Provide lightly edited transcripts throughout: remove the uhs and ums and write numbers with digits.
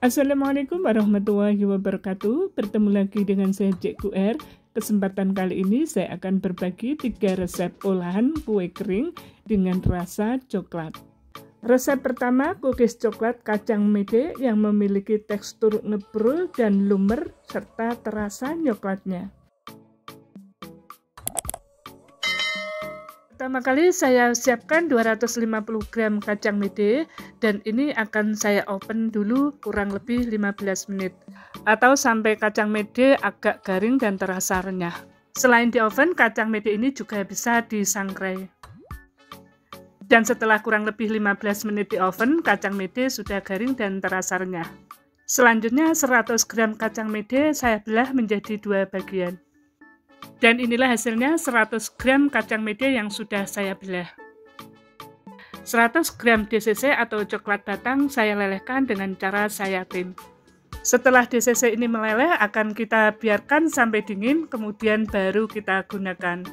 Assalamualaikum warahmatullahi wabarakatuh. Bertemu lagi dengan saya Cikgu R. Kesempatan kali ini saya akan berbagi 3 resep olahan kue kering dengan rasa coklat. Resep pertama, cookies coklat kacang mede yang memiliki tekstur ngebrul dan lumer serta terasa coklatnya. Pertama kali saya siapkan 250 gram kacang mede dan ini akan saya oven dulu kurang lebih 15 menit atau sampai kacang mede agak garing dan terasa renyah. Selain di oven, kacang mede ini juga bisa disangrai. Dan setelah kurang lebih 15 menit di oven, kacang mede sudah garing dan terasa renyah. Selanjutnya 100 gram kacang mede saya belah menjadi 2 bagian. Dan inilah hasilnya 100 gram kacang mede yang sudah saya belah. 100 gram DCC atau coklat batang saya lelehkan dengan cara saya tim. Setelah DCC ini meleleh akan kita biarkan sampai dingin, kemudian baru kita gunakan.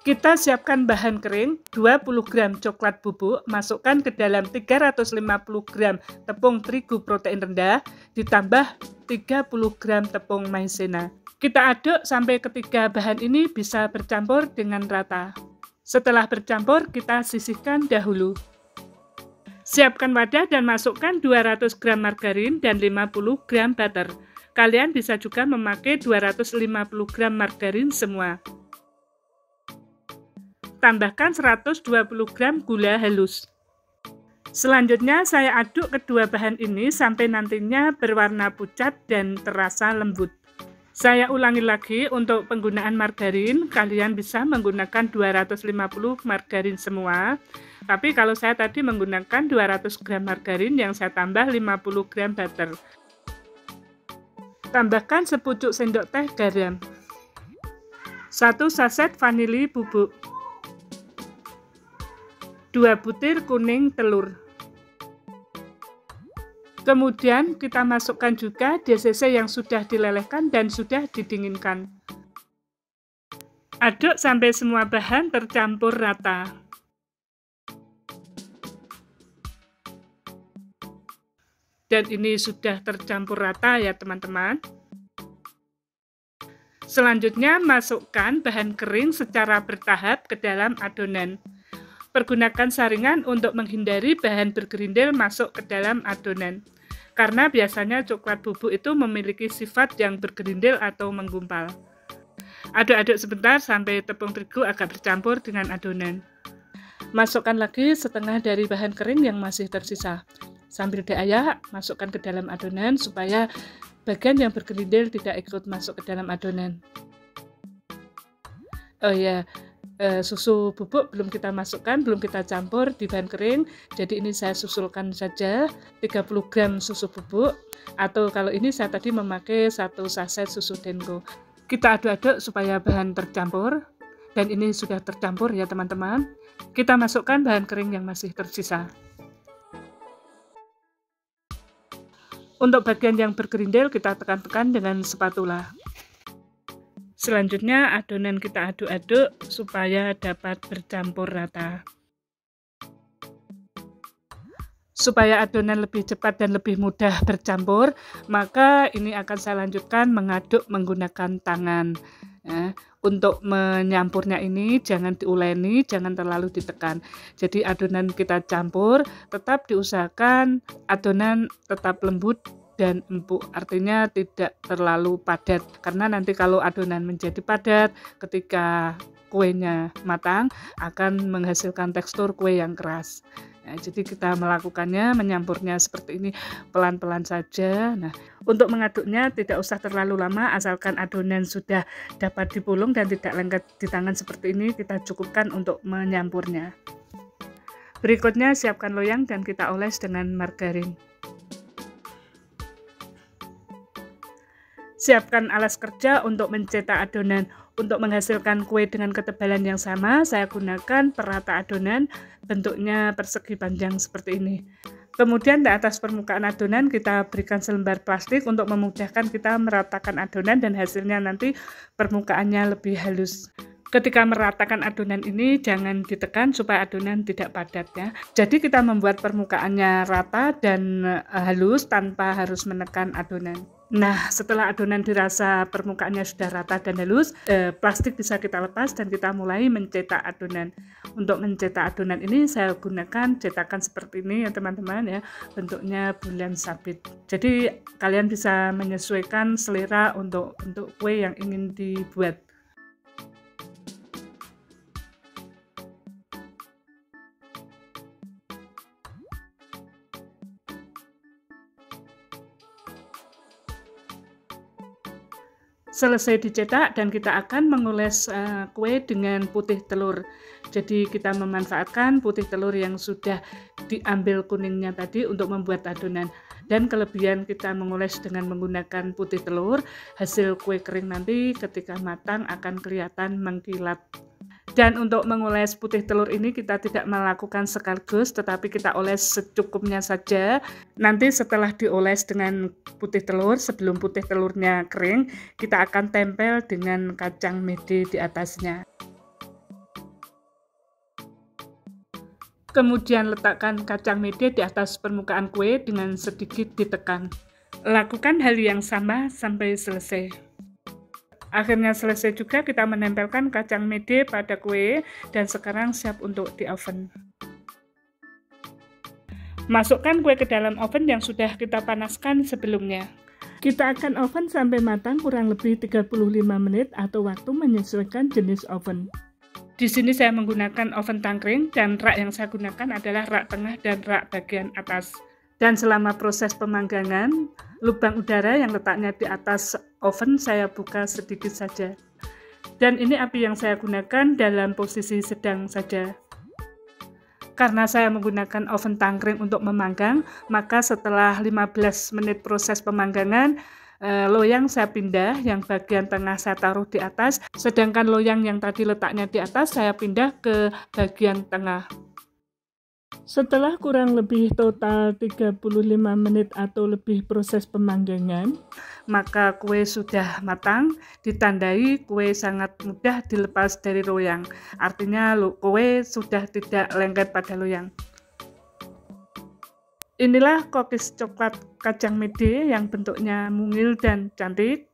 Kita siapkan bahan kering, 20 gram coklat bubuk, masukkan ke dalam 350 gram tepung terigu protein rendah, ditambah 30 gram tepung maizena. Kita aduk sampai ketiga bahan ini bisa bercampur dengan rata. Setelah bercampur, kita sisihkan dahulu. Siapkan wadah dan masukkan 200 gram margarin dan 50 gram butter. Kalian bisa juga memakai 250 gram margarin semua. Tambahkan 120 gram gula halus. Selanjutnya saya aduk kedua bahan ini sampai nantinya berwarna pucat dan terasa lembut. Saya ulangi lagi, untuk penggunaan margarin, kalian bisa menggunakan 250 margarin semua. Tapi kalau saya tadi menggunakan 200 gram margarin yang saya tambah 50 gram butter. Tambahkan sepucuk sendok teh garam. 1 saset vanili bubuk. 2 butir kuning telur. Kemudian kita masukkan juga DCC yang sudah dilelehkan dan sudah didinginkan. Aduk sampai semua bahan tercampur rata. Dan ini sudah tercampur rata ya teman-teman. Selanjutnya masukkan bahan kering secara bertahap ke dalam adonan. Pergunakan saringan untuk menghindari bahan bergerindil masuk ke dalam adonan. Karena biasanya coklat bubuk itu memiliki sifat yang bergerindil atau menggumpal. Aduk-aduk sebentar sampai tepung terigu agak bercampur dengan adonan. Masukkan lagi setengah dari bahan kering yang masih tersisa. Sambil diayak, masukkan ke dalam adonan supaya bagian yang bergerindil tidak ikut masuk ke dalam adonan. Oh ya, susu bubuk belum kita masukkan, belum kita campur di bahan kering. Jadi ini saya susulkan saja 30 gram susu bubuk, atau kalau ini saya tadi memakai 1 saset susu Denko. Kita aduk-aduk supaya bahan tercampur. Dan ini sudah tercampur ya teman-teman. Kita masukkan bahan kering yang masih tersisa. Untuk bagian yang bergerindil kita tekan-tekan dengan spatula. Selanjutnya adonan kita aduk-aduk supaya dapat bercampur rata. Supaya adonan lebih cepat dan lebih mudah bercampur, maka ini akan saya lanjutkan mengaduk menggunakan tangan. Ya, untuk menyampurnya ini jangan diuleni, jangan terlalu ditekan. Jadi adonan kita campur, tetap diusahakan adonan tetap lembut dan empuk, artinya tidak terlalu padat, karena nanti kalau adonan menjadi padat ketika kuenya matang akan menghasilkan tekstur kue yang keras. Nah, jadi kita melakukannya, menyampurnya seperti ini pelan-pelan saja. Nah, untuk mengaduknya tidak usah terlalu lama, asalkan adonan sudah dapat dipulung dan tidak lengket di tangan seperti ini, kita cukupkan untuk menyampurnya. Berikutnya siapkan loyang dan kita oles dengan margarin. Siapkan alas kerja untuk mencetak adonan. Untuk menghasilkan kue dengan ketebalan yang sama, saya gunakan perata adonan, bentuknya persegi panjang seperti ini. Kemudian di atas permukaan adonan kita berikan selembar plastik untuk memudahkan kita meratakan adonan dan hasilnya nanti permukaannya lebih halus. Ketika meratakan adonan ini jangan ditekan supaya adonan tidak padat ya. Jadi kita membuat permukaannya rata dan halus tanpa harus menekan adonan. Nah, setelah adonan dirasa permukaannya sudah rata dan halus, plastik bisa kita lepas dan kita mulai mencetak adonan. Untuk mencetak adonan ini saya gunakan cetakan seperti ini ya teman-teman ya, bentuknya bulan sabit. Jadi kalian bisa menyesuaikan selera untuk bentuk kue yang ingin dibuat. Selesai dicetak dan kita akan mengoles kue dengan putih telur. Jadi kita memanfaatkan putih telur yang sudah diambil kuningnya tadi untuk membuat adonan. Dan kelebihan kita mengoles dengan menggunakan putih telur, hasil kue kering nanti ketika matang akan kelihatan mengkilat. Dan untuk mengoles putih telur ini kita tidak melakukan sekaligus, tetapi kita oles secukupnya saja. Nanti setelah dioles dengan putih telur, sebelum putih telurnya kering, kita akan tempel dengan kacang mede di atasnya. Kemudian letakkan kacang mede di atas permukaan kue dengan sedikit ditekan. Lakukan hal yang sama sampai selesai. Akhirnya selesai juga, kita menempelkan kacang mede pada kue dan sekarang siap untuk di oven. Masukkan kue ke dalam oven yang sudah kita panaskan sebelumnya. Kita akan oven sampai matang kurang lebih 35 menit atau waktu menyesuaikan jenis oven. Di sini saya menggunakan oven tangkring dan rak yang saya gunakan adalah rak tengah dan rak bagian atas. Dan selama proses pemanggangan, lubang udara yang letaknya di atas oven saya buka sedikit saja. Dan ini api yang saya gunakan dalam posisi sedang saja. Karena saya menggunakan oven tangkring untuk memanggang, maka setelah 15 menit proses pemanggangan, loyang saya pindah, yang bagian tengah saya taruh di atas, sedangkan loyang yang tadi letaknya di atas saya pindah ke bagian tengah. Setelah kurang lebih total 35 menit atau lebih proses pemanggangan, maka kue sudah matang, ditandai kue sangat mudah dilepas dari loyang. Artinya kue sudah tidak lengket pada loyang. Inilah cookies coklat kacang mede yang bentuknya mungil dan cantik.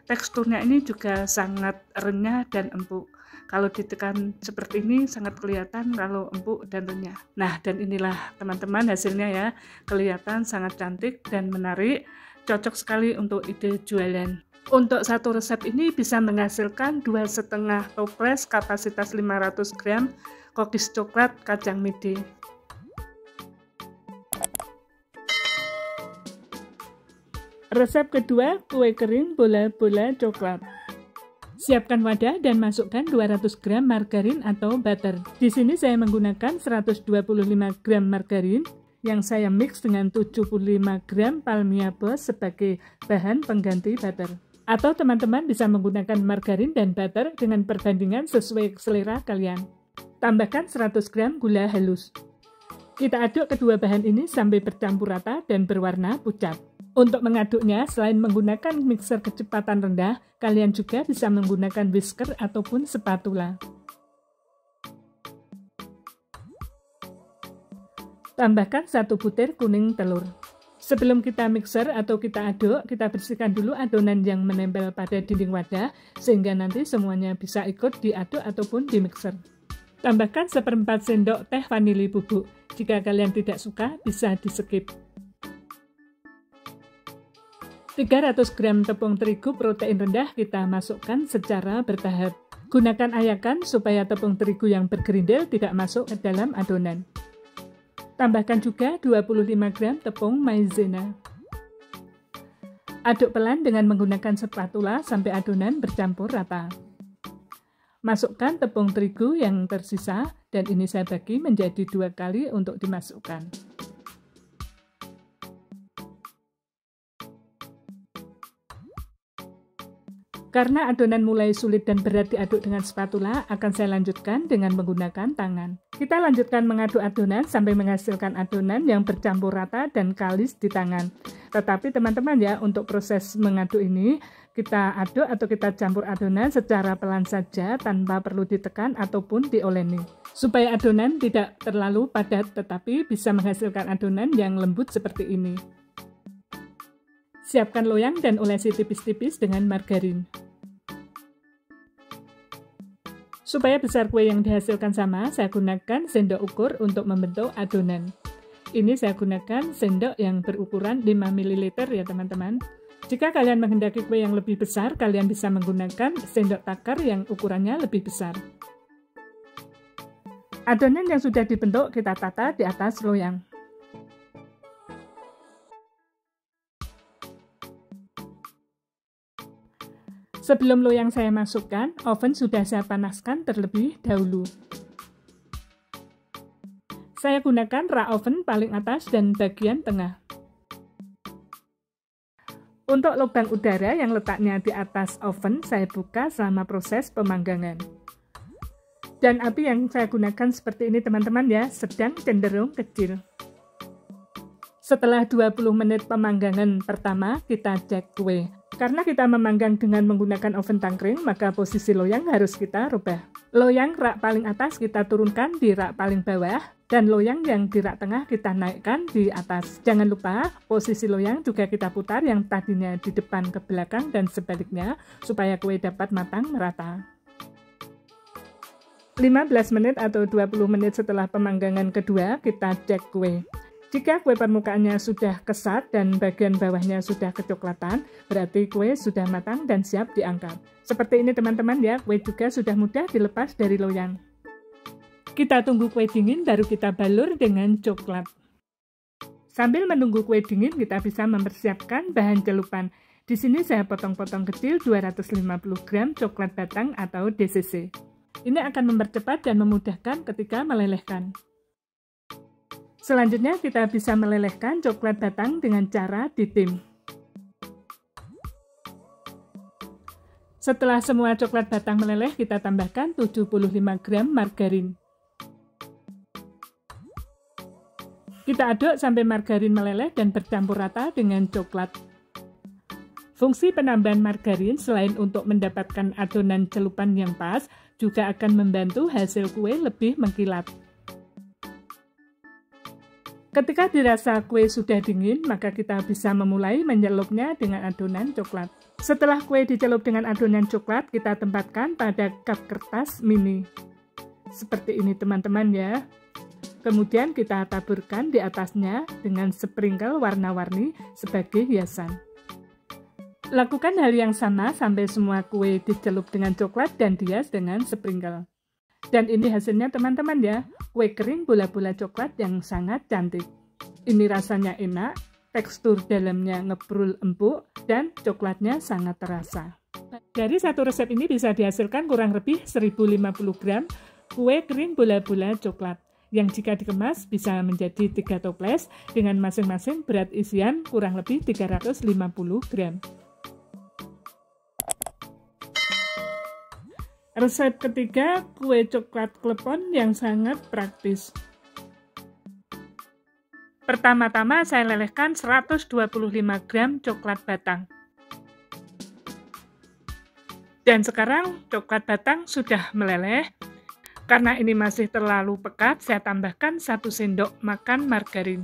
Teksturnya ini juga sangat renyah dan empuk. Kalau ditekan seperti ini sangat kelihatan kalau empuk dan renyah. Nah, dan inilah teman-teman hasilnya ya. Kelihatan sangat cantik dan menarik. Cocok sekali untuk ide jualan. Untuk satu resep ini bisa menghasilkan 2,5 toples kapasitas 500 gram cookies coklat kacang mede. Resep kedua, kue kering bola-bola coklat. Siapkan wadah dan masukkan 200 gram margarin atau butter. Di sini saya menggunakan 125 gram margarin yang saya mix dengan 75 gram palmia boss sebagai bahan pengganti butter. Atau teman-teman bisa menggunakan margarin dan butter dengan perbandingan sesuai selera kalian. Tambahkan 100 gram gula halus. Kita aduk kedua bahan ini sampai bercampur rata dan berwarna pucat. Untuk mengaduknya, selain menggunakan mixer kecepatan rendah, kalian juga bisa menggunakan whisker ataupun spatula. Tambahkan 1 butir kuning telur. Sebelum kita mixer atau kita aduk, kita bersihkan dulu adonan yang menempel pada dinding wadah, sehingga nanti semuanya bisa ikut diaduk ataupun di mixer. Tambahkan 1/4 sendok teh vanili bubuk. Jika kalian tidak suka, bisa di-skip. 300 gram tepung terigu protein rendah kita masukkan secara bertahap. Gunakan ayakan supaya tepung terigu yang bergerindil tidak masuk ke dalam adonan. Tambahkan juga 25 gram tepung maizena. Aduk pelan dengan menggunakan spatula sampai adonan bercampur rata. Masukkan tepung terigu yang tersisa dan ini saya bagi menjadi 2 kali untuk dimasukkan. Karena adonan mulai sulit dan berat diaduk dengan spatula, akan saya lanjutkan dengan menggunakan tangan. Kita lanjutkan mengaduk adonan sampai menghasilkan adonan yang bercampur rata dan kalis di tangan. Tetapi teman-teman ya, untuk proses mengaduk ini, Kita aduk atau kita campur adonan secara pelan saja tanpa perlu ditekan ataupun dioleni. Supaya adonan tidak terlalu padat tetapi bisa menghasilkan adonan yang lembut seperti ini. Siapkan loyang dan olesi tipis-tipis dengan margarin. Supaya besar kue yang dihasilkan sama, saya gunakan sendok ukur untuk membentuk adonan. Ini saya gunakan sendok yang berukuran 5 ml ya teman-teman. Jika kalian menghendaki kue yang lebih besar, kalian bisa menggunakan sendok takar yang ukurannya lebih besar. Adonan yang sudah dibentuk kita tata di atas loyang. Sebelum loyang saya masukkan, oven sudah saya panaskan terlebih dahulu. Saya gunakan rak oven paling atas dan bagian tengah. Untuk lubang udara yang letaknya di atas oven, saya buka selama proses pemanggangan. Dan api yang saya gunakan seperti ini teman-teman ya, sedang cenderung kecil. Setelah 20 menit pemanggangan pertama, kita cek kue. Karena kita memanggang dengan menggunakan oven tangkring, maka posisi loyang harus kita rubah. Loyang rak paling atas kita turunkan di rak paling bawah, dan loyang yang di rak tengah kita naikkan di atas. Jangan lupa, posisi loyang juga kita putar yang tadinya di depan ke belakang dan sebaliknya, supaya kue dapat matang merata. 15 menit atau 20 menit setelah pemanggangan kedua, kita cek kue. Jika kue permukaannya sudah kesat dan bagian bawahnya sudah kecoklatan, berarti kue sudah matang dan siap diangkat. Seperti ini teman-teman ya, kue juga sudah mudah dilepas dari loyang. Kita tunggu kue dingin baru kita balur dengan coklat. Sambil menunggu kue dingin, kita bisa mempersiapkan bahan celupan. Di sini saya potong-potong kecil 250 gram coklat batang atau DCC. Ini akan mempercepat dan memudahkan ketika melelehkan. Selanjutnya kita bisa melelehkan coklat batang dengan cara ditim. Setelah semua coklat batang meleleh, kita tambahkan 75 gram margarin. Kita aduk sampai margarin meleleh dan bercampur rata dengan coklat. Fungsi penambahan margarin selain untuk mendapatkan adonan celupan yang pas, juga akan membantu hasil kue lebih mengkilat. Ketika dirasa kue sudah dingin, maka kita bisa memulai menyelupnya dengan adonan coklat. Setelah kue dicelup dengan adonan coklat, kita tempatkan pada cup kertas mini. Seperti ini teman-teman ya. Kemudian kita taburkan di atasnya dengan sprinkle warna-warni sebagai hiasan. Lakukan hal yang sama sampai semua kue dicelup dengan coklat dan dihias dengan sprinkle. Dan ini hasilnya teman-teman ya, kue kering bola-bola coklat yang sangat cantik. Ini rasanya enak, tekstur dalamnya ngebrul empuk, dan coklatnya sangat terasa. Dari satu resep ini bisa dihasilkan kurang lebih 1050 gram kue kering bola-bola coklat, yang jika dikemas bisa menjadi 3 toples dengan masing-masing berat isian kurang lebih 350 gram. Resep ketiga, kue coklat klepon yang sangat praktis. Pertama-tama saya lelehkan 125 gram coklat batang. Dan sekarang coklat batang sudah meleleh. Karena ini masih terlalu pekat, saya tambahkan 1 sendok makan margarin.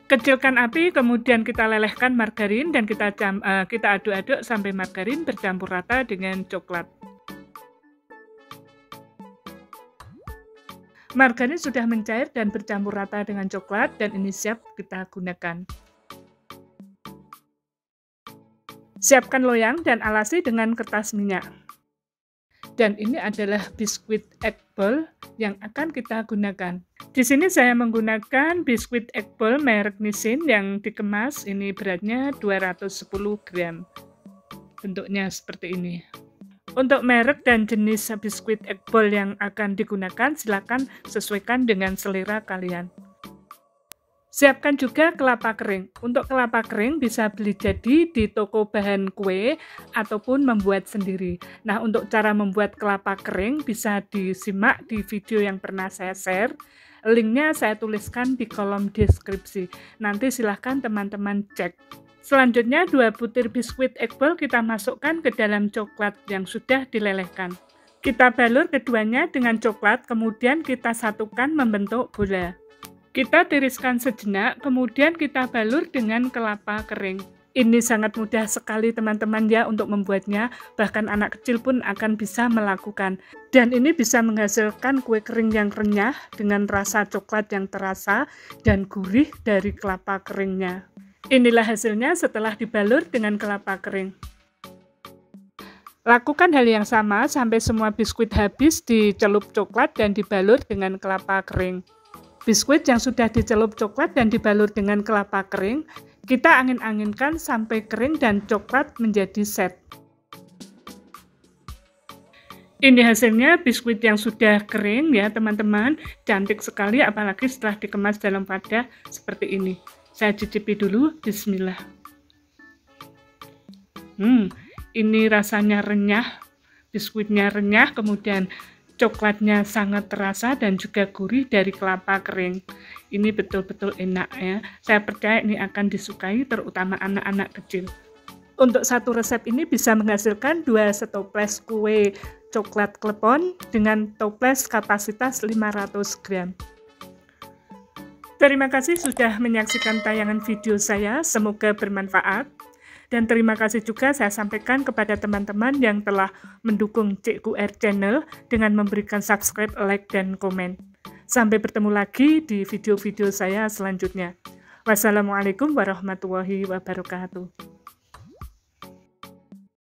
Kecilkan api, kemudian kita lelehkan margarin dan kita aduk-aduk sampai margarin bercampur rata dengan coklat. Margarin sudah mencair dan bercampur rata dengan coklat dan ini siap kita gunakan. Siapkan loyang dan alasi dengan kertas minyak. Dan ini adalah biskuit egg ball yang akan kita gunakan. Di sini saya menggunakan biskuit egg ball merek Nissin yang dikemas, ini beratnya 210 gram. Bentuknya seperti ini. Untuk merek dan jenis biskuit egg ball yang akan digunakan, silakan sesuaikan dengan selera kalian. Siapkan juga kelapa kering. Untuk kelapa kering bisa beli jadi di toko bahan kue ataupun membuat sendiri. Nah, untuk cara membuat kelapa kering bisa disimak di video yang pernah saya share. Linknya saya tuliskan di kolom deskripsi. Nanti silahkan teman-teman cek. Selanjutnya 2 butir biskuit egg ball kita masukkan ke dalam coklat yang sudah dilelehkan. Kita balur keduanya dengan coklat, kemudian kita satukan membentuk bola. Kita tiriskan sejenak, kemudian kita balur dengan kelapa kering. Ini sangat mudah sekali teman-teman ya untuk membuatnya, bahkan anak kecil pun akan bisa melakukan. Dan ini bisa menghasilkan kue kering yang renyah dengan rasa coklat yang terasa dan gurih dari kelapa keringnya. Inilah hasilnya setelah dibalur dengan kelapa kering. Lakukan hal yang sama sampai semua biskuit habis dicelup coklat dan dibalur dengan kelapa kering. Biskuit yang sudah dicelup coklat dan dibalur dengan kelapa kering, kita angin-anginkan sampai kering dan coklat menjadi set. Ini hasilnya biskuit yang sudah kering ya teman-teman, cantik sekali apalagi setelah dikemas dalam wadah seperti ini. Saya cicipi dulu, bismillah. Ini rasanya renyah, biskuitnya renyah, kemudian coklatnya sangat terasa dan juga gurih dari kelapa kering. Ini betul-betul enak ya. Saya percaya ini akan disukai terutama anak-anak kecil. Untuk satu resep ini bisa menghasilkan 2 setoples kue coklat klepon dengan toples kapasitas 500 gram. Terima kasih sudah menyaksikan tayangan video saya, semoga bermanfaat. Dan terima kasih juga saya sampaikan kepada teman-teman yang telah mendukung Cikgu R Channel dengan memberikan subscribe, like, dan komen. Sampai bertemu lagi di video-video saya selanjutnya. Wassalamualaikum warahmatullahi wabarakatuh.